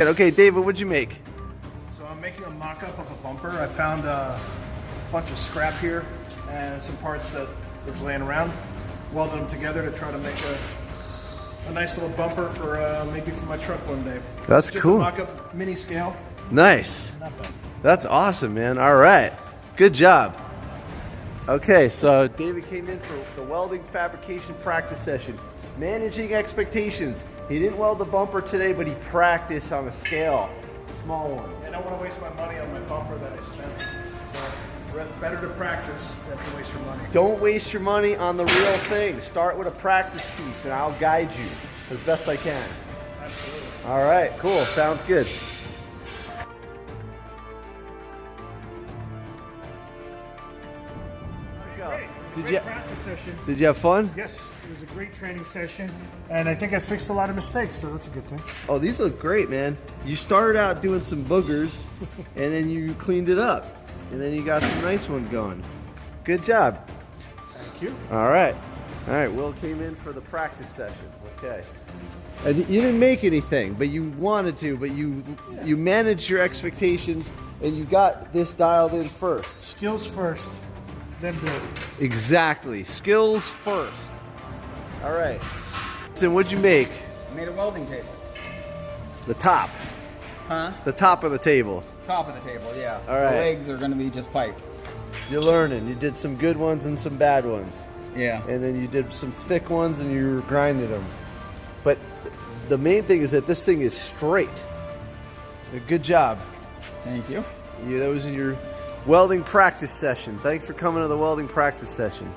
Okay, David, what'd you make? So I'm making a mock-up of a bumper. I found a bunch of scrap here and some parts that were laying around. Welded them together to try to make a nice little bumper for maybe for my truck one day. That's just cool. A mock-up mini scale. Nice. Not bad. That's awesome, man. All right. Good job. Okay, so David came in for the welding fabrication practice session. Managing expectations. He didn't weld the bumper today, but he practiced on a scale. Small one. I don't want to waste my money on my bumper that I spent. So better to practice than to waste your money. Don't waste your money on the real thing. Start with a practice piece and I'll guide you as best I can. Absolutely. All right, cool. Sounds good. Great practice session. Did you have fun? Yes, it was a great training session, and I think I fixed a lot of mistakes, so that's a good thing. Oh, these look great, man. You started out doing some boogers, and then you cleaned it up, and then you got some nice one going. Good job. Thank you. All right. All right, Will came in for the practice session. Okay. And you didn't make anything, but you wanted to, but you managed your expectations, and you got this dialed in first. Skills first, then building. Exactly. Skills first. All right. So what'd you make? I made a welding table. The top. Huh? The top of the table. Top of the table, yeah. All right. The legs are going to be just pipe. You're learning. You did some good ones and some bad ones. Yeah. And then you did some thick ones and you grinded them. But the main thing is that this thing is straight. Good job. Thank you. That was in your welding practice session. Thanks for coming to the welding practice session.